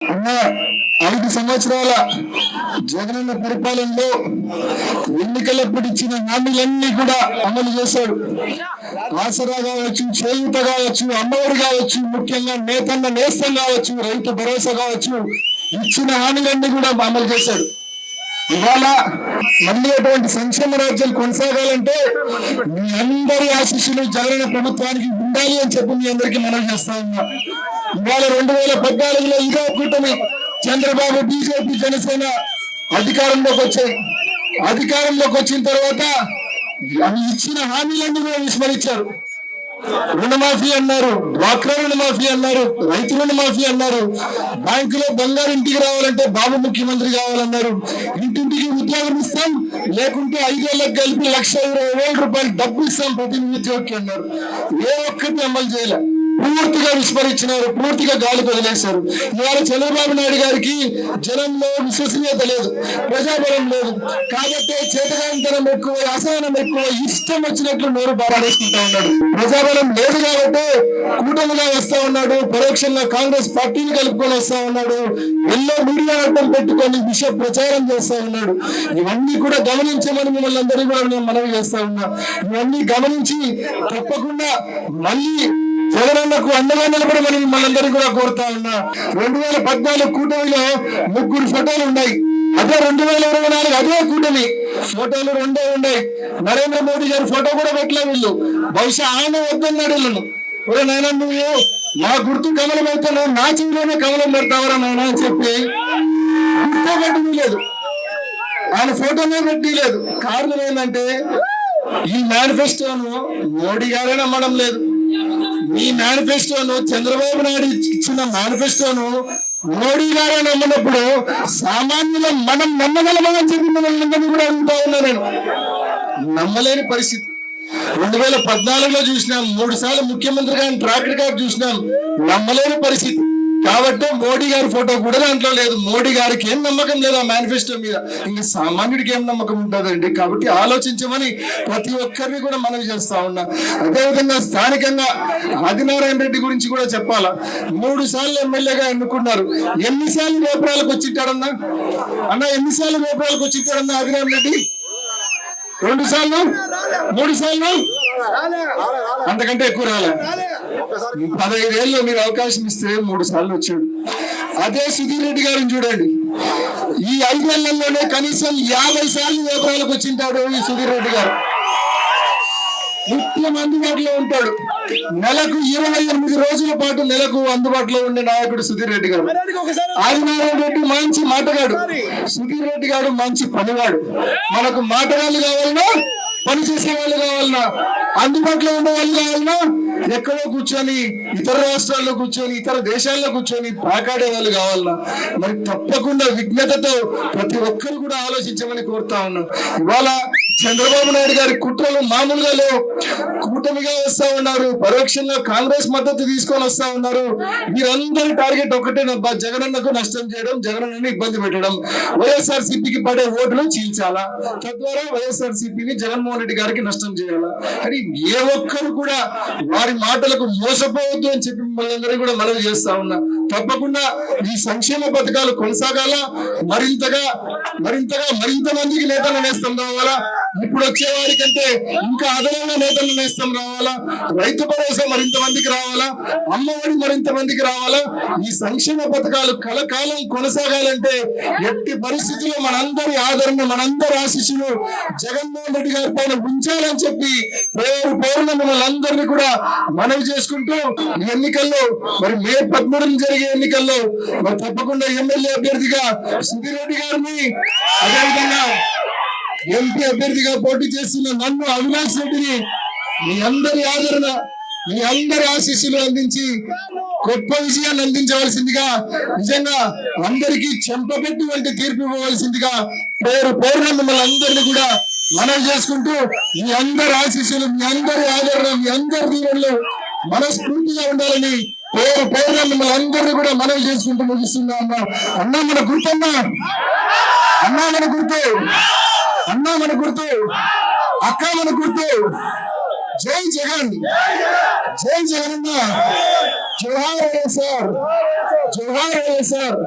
అన్న 5 సంవత్సరాల జగనన్న పరిపాలనలో ఎన్నికలప్పుడు ఇచ్చిన హామీలన్నీ కూడా అమలు చేశాడు. ఆసరా కావచ్చు, చేయూత కావచ్చు, అమ్మఒడి కావచ్చు, ముఖ్యంగా నేతన్న నేస్తం కావచ్చు, రైతు భరోసా కావచ్చు, ఇచ్చిన హామీలన్నీ కూడా అమలు చేశాడు. ఇవాళ మళ్ళీ అటువంటి సంక్షేమ రాజ్యం కొనసాగాలంటే మీ అందరి ఆశీస్సులు జగనన్న ప్రభుత్వానికి ఉండాలి అని చెప్పి మీ అందరికీ మనం చేస్తా ఉన్నా. ఇవాళ 2014లో ఇదే కూటమి చంద్రబాబు, బీజేపీ, జనసేన అధికారంలోకి వచ్చాయి. అధికారంలోకి వచ్చిన తర్వాత ఇచ్చిన హామీలన్నీ కూడా విస్మరించారు. రుణమాఫీ అన్నారు, డ్వాక్రా రుణమాఫీ అన్నారు, రైతు రుణమాఫీ అన్నారు, బ్యాంకులో బంగారు ఇంటికి రావాలంటే బాబు ముఖ్యమంత్రి కావాలన్నారు, ఇంటింటికి ఉద్యోగం ఇస్తాం లేకుంటే 5 ఏళ్ళకి కలిపి 1,20,000 రూపాయలు డబ్బు ఇస్తాం ప్రతి నిరుద్యోగికి అన్నారు. ఏ ఒక్కటి అమలు చేయలే, పూర్తిగా విస్మరించినారు, పూర్తిగా గాలి వదిలేశారు. ఇవాళ చంద్రబాబు నాయుడు గారికి జనంలో విశ్వసనీయత లేదు, ప్రజాబలం లేదు, కాబట్టి చేతగాంతనం ఎక్కువ, అసహనం ఎక్కువ, ఇష్టం వచ్చినట్లు నోరు బారేసుకుంటా ఉన్నాడు. ప్రజాబలం లేదు కాబట్టి కూటమిగా వస్తా ఉన్నాడు, పరోక్షంగా కాంగ్రెస్ పార్టీని కలుపుకొని వస్తా ఉన్నాడు, ఎల్లో మీడియా అడ్డం పెట్టుకొని విష ప్రచారం చేస్తా ఉన్నాడు. ఇవన్నీ కూడా గమనించమని మిమ్మల్ని అందరినీ కూడా నేను మనవి చేస్తా ఉన్నా. ఇవన్నీ గమనించి తప్పకుండా మళ్ళీ జగనన్నకు అండగా నిలబడమని మనందరినీ కూడా కోరుతా ఉన్నా. 2014 కూటమిలో 3 ఫోటోలు ఉన్నాయి. అదే 2024 అదే కూటమి ఫోటోలు 2 ఉన్నాయి. నరేంద్ర మోడీ గారి ఫోటో కూడా పెట్టలే వీళ్ళు. బహుశా ఆయన వద్దన్నాడు వీళ్ళను. ఒరే నాయన, నువ్వు నా గుర్తు కమలం అయితే నువ్వు నా చెవిలోనే కమలం పెడతావరా నాయన అని చెప్పి గుర్తే పెట్టి లేదు, ఆయన ఫోటోనే పెట్టి లేదు. కారణం ఏంటంటే ఈ మేనిఫెస్టోను మోడీ గారే నమ్మడం లేదు. మీ మేనిఫెస్టోను, చంద్రబాబు నాయుడు ఇచ్చిన మేనిఫెస్టోను మోడీ గారే నమ్మనప్పుడు సామాన్యులు మనం నమ్మగలమని చెప్పి మిమ్మల్ని కూడా అడుగుతా ఉన్నా. నేను నమ్మలేని పరిస్థితి. 2014లో చూసినాం, 3 సార్లు ముఖ్యమంత్రిగా ట్రాక్ రికార్డ్ చూసినాం, నమ్మలేని పరిస్థితి. కాబట్టి మోడీ గారి ఫోటో కూడా దాంట్లో లేదు. మోడీ గారికి ఏం నమ్మకం లేదు ఆ మేనిఫెస్టో మీద, ఇంకా సామాన్యుడికి ఏం నమ్మకం ఉంటుందండి? కాబట్టి ఆలోచించమని ప్రతి ఒక్కరిని కూడా మనవి చేస్తా ఉన్నా. అదేవిధంగా స్థానికంగా ఆదినారాయణ రెడ్డి గురించి కూడా చెప్పాలా. 3 సార్లు ఎమ్మెల్యేగా ఎన్నుకున్నారు. ఎన్నిసార్లు వేపరాలకు వచ్చింటాడన్నా అన్న? ఎన్నిసార్లు వేపరాలకు వచ్చింటాడన్నా ఆదినారాయణ రెడ్డి? 2 సార్లు, 3 సార్లు, అంతకంటే ఎక్కువ రాలే. 15 ఏళ్ళు మీరు అవకాశం ఇస్తే 3 సార్లు వచ్చాడు. అదే సుధీర్ రెడ్డి గారిని చూడండి, ఈ 5 ఏళ్లలోనే కనీసం 50 సార్లు వేపరాలకు వచ్చింటాడు ఈ సుధీర్ రెడ్డి గారు. నిత్యం అందుబాటులో ఉంటాడు. నెలకు 28 రోజుల పాటు నెలకు అందుబాటులో ఉండే నాయకుడు సుధీర్ రెడ్డి గారు. ఆదినారాయణ రెడ్డి మంచి మాటగాడు, సుధీర్ రెడ్డి గారు మంచి పనివాడు. మనకు మాటగాళ్ళు కావాలన్నా, పని చేసే వాళ్ళు కావాలన్నా, అందుబాటులో ఉండే వాళ్ళు కావాలన్నా, ఎక్కడో కూర్చొని ఇతర రాష్ట్రాల్లో కూర్చొని ఇతర దేశాల్లో కూర్చొని పాకాడే వాళ్ళు కావాలన్నా, మరి తప్పకుండా విజ్ఞతతో ప్రతి ఒక్కరు కూడా ఆలోచించమని కోరుతా ఉన్నాం. ఇవాళ చంద్రబాబు నాయుడు గారి కుట్రలు మామూలుగా లేవు. కూటమిగా వస్తా ఉన్నారు, పరోక్షంగా కాంగ్రెస్ మద్దతు తీసుకొని వస్తా ఉన్నారు. వీరందరి టార్గెట్ ఒకటే, జగనన్నకు నష్టం చేయడం, జగనన్నని ఇబ్బంది పెట్టడం, వైఎస్ఆర్సీపీకి పడే ఓట్లు చీల్చాలా, తద్వారా వైఎస్ఆర్సీపీని జగన్మోహన్ రెడ్డి గారికి నష్టం చేయాలా. కానీ ఏ ఒక్కరు కూడా వారి మాటలకు మోసపోవద్దు అని చెప్పి మిమ్మల్ని అందరినీ కూడా మనవి చేస్తా ఉన్నా. తప్పకుండా ఈ సంక్షేమ పథకాలు కొనసాగాల, మరింత మందికి నేతలు నేస్తం రావాలా, ఇప్పుడు వచ్చే వారికంటే ఇంకా అదనంగా నేతలు నేస్తం రావాలా, రైతు భరోసా మరింత మందికి రావాలా, అమ్మఒడి మరింత మందికి రావాలా. ఈ సంక్షేమ పథకాలు కలకాలం కొనసాగాలంటే ఎట్టి పరిస్థితుల్లో మనందరి ఆదరణ, మనందరి ఆశీస్సులు జగన్మోహన్ రెడ్డి గారి పైన ఉంచాలని చెప్పి పేరున మిమ్మల్ని అందరినీ కూడా మనవి చేసుకుంటూ, ఈ ఎన్నికల్లో మరి మే 13 జరిగే ఎన్నికల్లో మరి తప్పకుండా ఎమ్మెల్యే అభ్యర్థిగా సుధీర్ రెడ్డి గారిని, అదేవిధంగా ఎంపీ అభ్యర్థిగా పోటీ చేస్తున్న నన్ను, అవినాష్ రెడ్డిని మీ అందరి ఆదరణ, మీ అందరి ఆశీస్సులు అందించి గొప్ప విజయాన్ని అందించవలసిందిగా, నిజంగా అందరికీ చెంపపెట్టి వంటి తీర్పు ఇవ్వవలసిందిగా పేరున మిమ్మల్ని అందరినీ కూడా మనవి చేసుకుంటూ, మీ అందరి ఆశీస్సులు, మీ అందరి ఆదరణ, మీ అందరి దీవెనలు మనస్ఫూర్తిగా ఉండాలని పేరున మిమ్మల్ని అందరినీ కూడా మనవి చేసుకుంటూ ముగిస్తున్నా. అన్నా మన గుర్తన్నా, అన్నా మన గుర్తు, అన్నా మన గుర్తు, అక్క మన గుర్తు. జై జగన్, జై జగన్ అన్న, జోహార్ వైఎస్ఆర్, జోహార్ వైఎస్ఆర్.